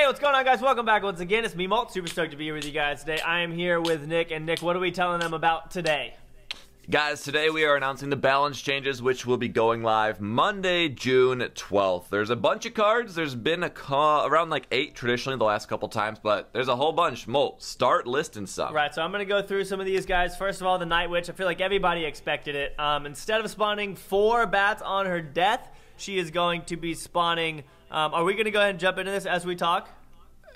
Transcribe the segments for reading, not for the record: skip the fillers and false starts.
what's going on, guys? Welcome back once again. It's me, Molt. Super stoked to be here with you guys today. I am here with Nick, and Nick, what are we telling them about today? Guys, today we are announcing the balance changes, which will be going live Monday, June 12th. There's a bunch of cards. There's been around like 8 traditionally the last couple times, but there's a whole bunch. Molt, start listing some. Right, so I'm going to go through some of these guys. First of all, the Night Witch. I feel like everybody expected it. Instead of spawning 4 bats on her death, she is going to be spawning... are we going to go ahead and jump into this as we talk?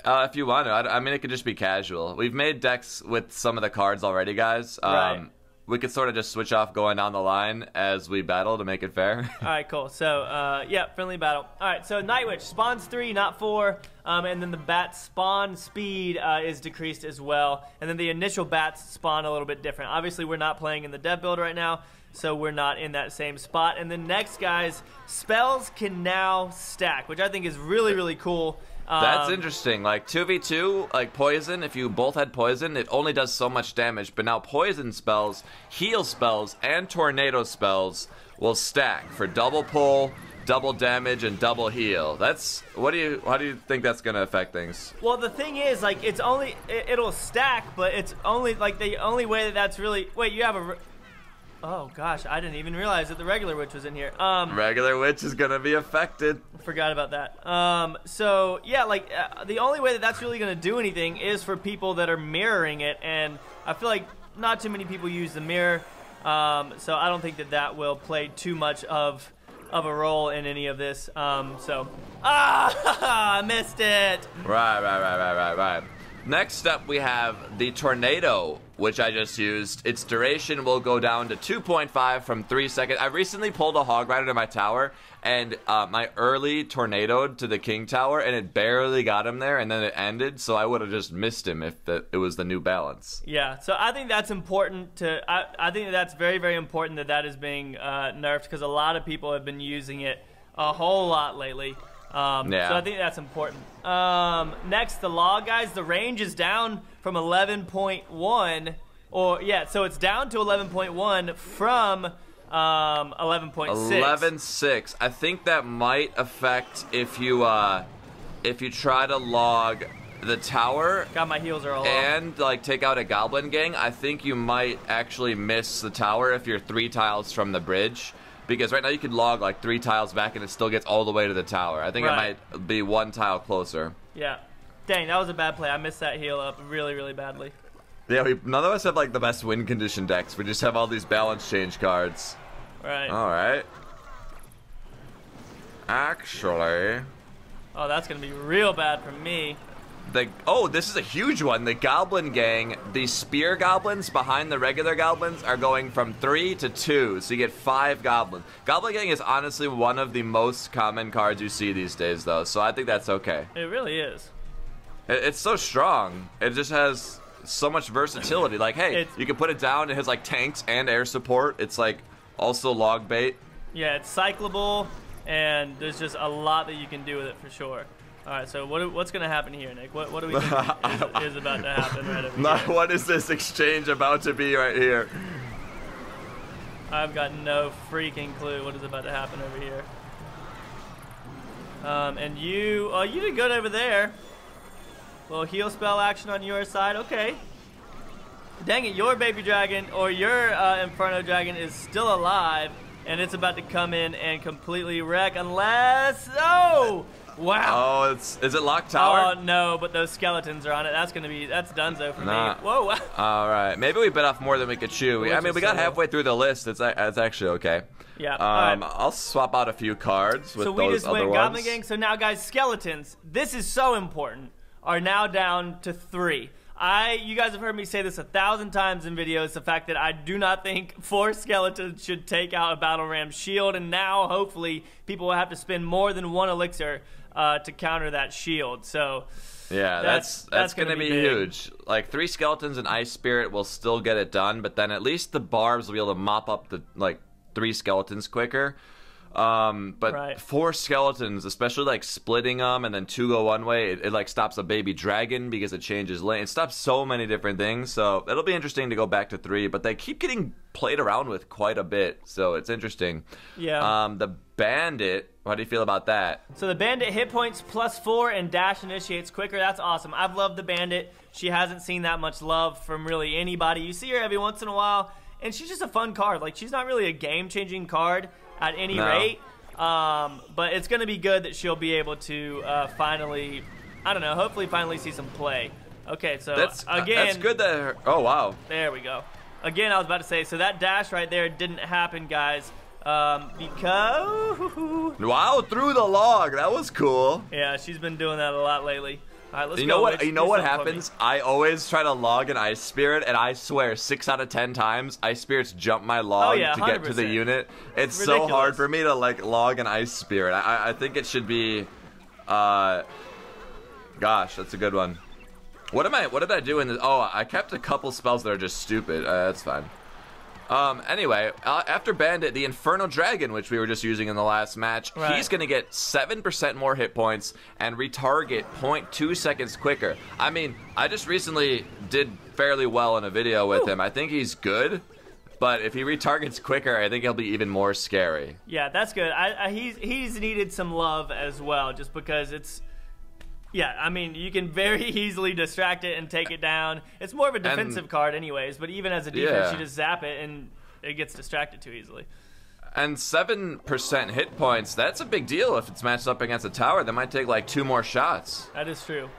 If you want to. I mean, it could just be casual. We've made decks with some of the cards already, guys. Right. We could sort of just switch off going down the line as we battle to make it fair. All right, cool. So, yeah, friendly battle. All right, so Night Witch spawns 3, not 4. And then the bat spawn speed is decreased as well. And then the initial bats spawn a little bit different. Obviously, we're not playing in the dev build right now, so we're not in that same spot. And then next, guys, spells can now stack, which I think is really, really cool. That's interesting. Like 2v2, like poison, if you both had poison, it only does so much damage. But now poison spells, heal spells, and tornado spells will stack for double pull, double damage, and double heal. That's how do you think that's gonna affect things? Well, the thing is, like, it'll stack, but it's only like the only way that that's really. Wait, you have a. Oh gosh, I didn't even realize that the regular witch was in here. Regular witch is gonna be affected. Forgot about that. So yeah, like the only way that that's really gonna do anything is for people that are mirroring it, and I feel like not too many people use the mirror, so I don't think that that will play too much of a role in any of this. I missed it. Right. Next up, we have the tornado, which I just used. Its duration will go down to 2.5 from 3 seconds. I recently pulled a hog rider to my tower, and my early tornadoed to the king tower, and it barely got him there, and then it ended, so I would have just missed him if it was the new balance. Yeah, so I think that's important to... I think that's very, very important that that is being nerfed, because a lot of people have been using it a whole lot lately. Yeah. So I think that's important. Next, the log, guys. The range is down from 11.1, so it's down to 11.1 from 11.6. 11.6. I think that might affect if you try to log the tower. God, my heels are all and like take out a goblin gang. I think you might actually miss the tower if you're 3 tiles from the bridge. Because right now you can log like 3 tiles back and it still gets all the way to the tower. I think it might be 1 tile closer. Yeah. Dang, that was a bad play. I missed that heal up really, really badly. Yeah, none of us have like the best win condition decks. We just have all these balance change cards. Right. Alright. Actually... Oh, that's going to be real bad for me. Oh, this is a huge one. The Goblin Gang, the Spear Goblins behind the regular Goblins are going from 3 to 2, so you get 5 Goblins. Goblin Gang is honestly one of the most common cards you see these days, though, so I think that's okay. It really is. It's so strong. It just has so much versatility. Like, hey, you can put it down. It has, like, tanks and air support. It's, like, also log bait. Yeah, it's cyclable, and there's just a lot that you can do with it for sure. All right, so what's going to happen here, Nick? What do we think is about to happen right over here? What is this exchange about to be right here? I've got no freaking clue what is about to happen over here. And you did good over there. Little heal spell action on your side. Okay. Dang it, your baby dragon or your Inferno dragon is still alive, and it's about to come in and completely wreck unless... Oh! Wow. Oh, is it locked tower? Oh, no, but those skeletons are on it. That's dunzo for me. Whoa. All right. Maybe we bit off more than we could chew. I mean, we got halfway through the list. It's actually okay. Yeah. All right. I'll swap out a few cards with those other ones. So we just went Goblin Gang. So now, guys, skeletons, this is so important, are now down to 3. You guys have heard me say this 1,000 times in videos, the fact that I do not think 4 skeletons should take out a Battle Ram shield, and now, hopefully, people will have to spend more than 1 elixir to counter that shield. So yeah, that's going to be huge. Like 3 skeletons and Ice Spirit will still get it done, but then at least the barbs will be able to mop up the 3 skeletons quicker. But Right. 4 skeletons, especially like splitting them and then 2 go one way, it like stops a baby dragon because it changes lane. It stops so many different things. So it'll be interesting to go back to 3, but they keep getting played around with quite a bit. So it's interesting. Yeah. The bandit, how do you feel about that? So the bandit hit points +4 and dash initiates quicker. That's awesome. I've loved the bandit. She hasn't seen that much love from really anybody. You see her every once in a while, and she's just a fun card. Like, she's not really a game-changing card at any rate. But it's going to be good that she'll be able to finally, I don't know, hopefully finally see some play. Okay, so again. That's good that oh, wow. There we go. Again, I was about to say, so that dash right there didn't happen, guys. Because Wow, through the log. That was cool. yeah, she's been doing that a lot lately. All right, let's You go. know what? Witch. You know Do what something for me. happens? I always try to log an ice spirit, and I swear 6 out of 10 times ice spirits jump my log yeah, to get to the 100%. unit. It's so ridiculous. hard for me to like log an ice spirit. I think it should be. Gosh, that's a good one. What did I do in this? Oh, I kept a couple spells that are just stupid. That's fine. Anyway, after Bandit, the Inferno Dragon, which we were just using in the last match, Right. he's going to get 7% more hit points and retarget 0.2 seconds quicker. I mean, I just recently did fairly well in a video with him. I think he's good, but if he retargets quicker, I think he'll be even more scary. Yeah, that's good. He's needed some love as well, just because it's. Yeah, I mean, you can very easily distract it and take it down. It's more of a defensive card anyways, but even as a defense, Yeah. you just zap it and it gets distracted too easily. And 7% hit points, that's a big deal if it's matched up against a tower. That might take like 2 more shots. That is true.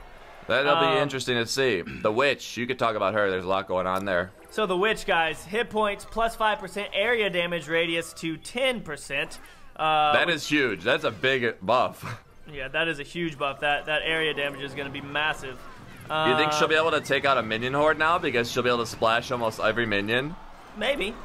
That'll be interesting to see. The Witch, you could talk about her. There's a lot going on there. So the Witch, guys, hit points +5%, area damage radius to 10%. That is huge. That's a big buff. Yeah, that is a huge buff. That area damage is going to be massive. You think she'll be able to take out a minion horde now because she'll be able to splash almost every minion? Maybe.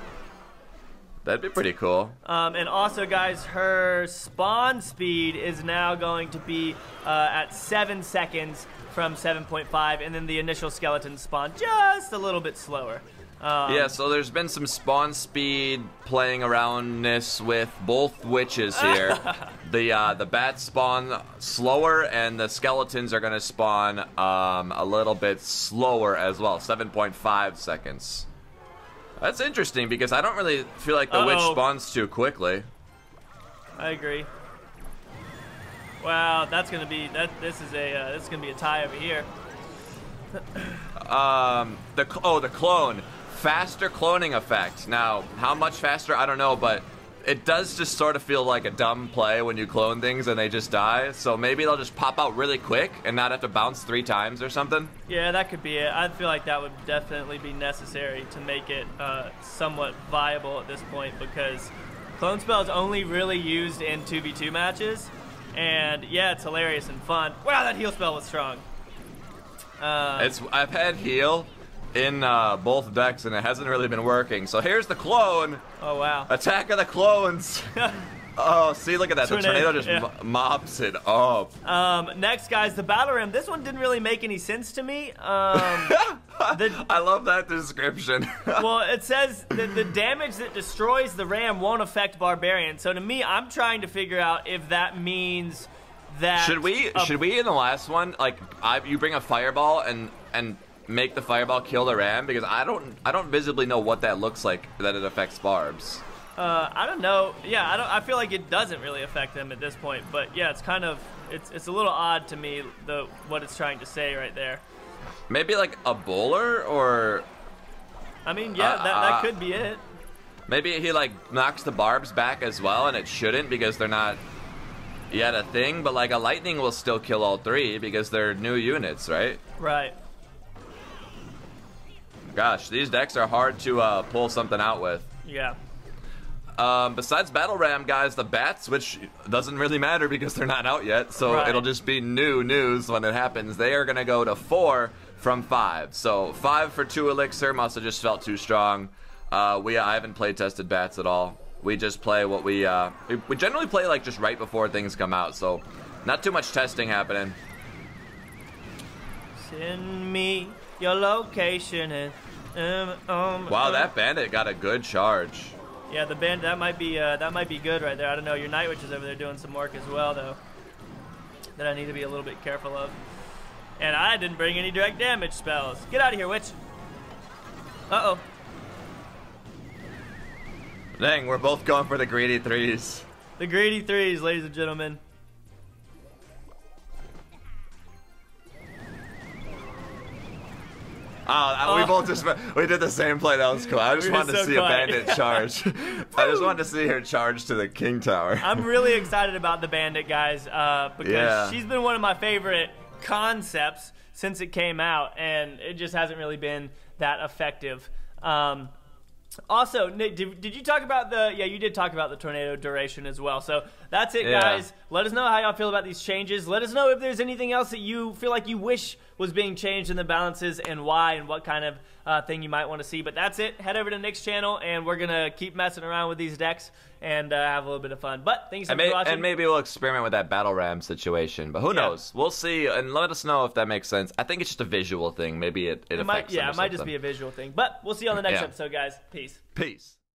That'd be pretty cool. And also, guys, her spawn speed is now going to be at 7 seconds from 7.5, and then the initial skeleton spawn just a little bit slower. Yeah, so there's been some spawn speed playing aroundness with both witches here. The bats spawn slower, and the skeletons are going to spawn a little bit slower as well, 7.5 seconds. That's interesting because I don't really feel like the witch spawns too quickly. I agree. Wow, that's gonna be this is gonna be a tie over here. The clone. Faster cloning effect. Now, how much faster, I don't know, but it does just sort of feel like a dumb play when you clone things and they just die. So maybe they'll just pop out really quick and not have to bounce 3 times or something. Yeah, that could be it. I feel like that would definitely be necessary to make it somewhat viable at this point, because clone spell is only really used in 2v2 matches. And yeah, it's hilarious and fun. Wow, that heal spell was strong. I've had heal in both decks and it hasn't really been working. So here's the clone. Oh wow. Attack of the clones. Oh, see, look at that. The tornado just mops it up. Next, guys, the battle ram. This one didn't really make any sense to me. I love that description. Well, it says that the damage that destroys the ram won't affect barbarian. So to me, I'm trying to figure out if that means that should we in the last one, like, you bring a fireball and make the fireball kill the ram, because I don't visibly know what that looks like that it affects barbs. I don't know. Yeah, I feel like it doesn't really affect them at this point. But yeah, it's kind of it's a little odd to me what it's trying to say right there. Maybe like a bowler, or I mean, yeah, that could be it. Maybe he like knocks the barbs back as well, and it shouldn't because they're not yet a thing. But like a lightning will still kill all 3 because they're new units, right? Right. Gosh, these decks are hard to pull something out with. Yeah. Besides Battle Ram, guys, the bats, which doesn't really matter because they're not out yet, so it'll just be new news when it happens. They are going to go to 4 from 5. So 5 for 2 elixir must have just felt too strong. I haven't play tested bats at all. We just play what we generally play like just right before things come out, so not too much testing happening. Send me your location and wow, that bandit got a good charge. Yeah, the band that might be good right there. I don't know. Your Night Witch is over there doing some work as well, though. That I need to be a little bit careful of. And I didn't bring any direct damage spells. Get out of here, Witch. Uh-oh. Dang, we're both going for the greedy threes. The greedy threes, ladies and gentlemen. We both just we did the same play. That was cool. I just wanted to see a bandit charge. I just wanted to see her charge to the king tower. I'm really excited about the bandit, guys, because she's been one of my favorite concepts since it came out, and it just hasn't really been that effective. Also, Nick, did you talk about the... Yeah, you did talk about the tornado duration as well. So that's it, guys. Let us know how y'all feel about these changes. Let us know if there's anything else that you feel like you wish was being changed in the balances and why and what kind of thing you might want to see. But that's it. Head over to Nick's channel, and we're going to keep messing around with these decks and have a little bit of fun. But thanks so much for watching. And maybe we'll experiment with that battle ram situation. But who knows? We'll see, and let us know if that makes sense. I think it's just a visual thing. Maybe it affects them or it might just be a visual thing. But we'll see you on the next episode, guys. Peace. Peace.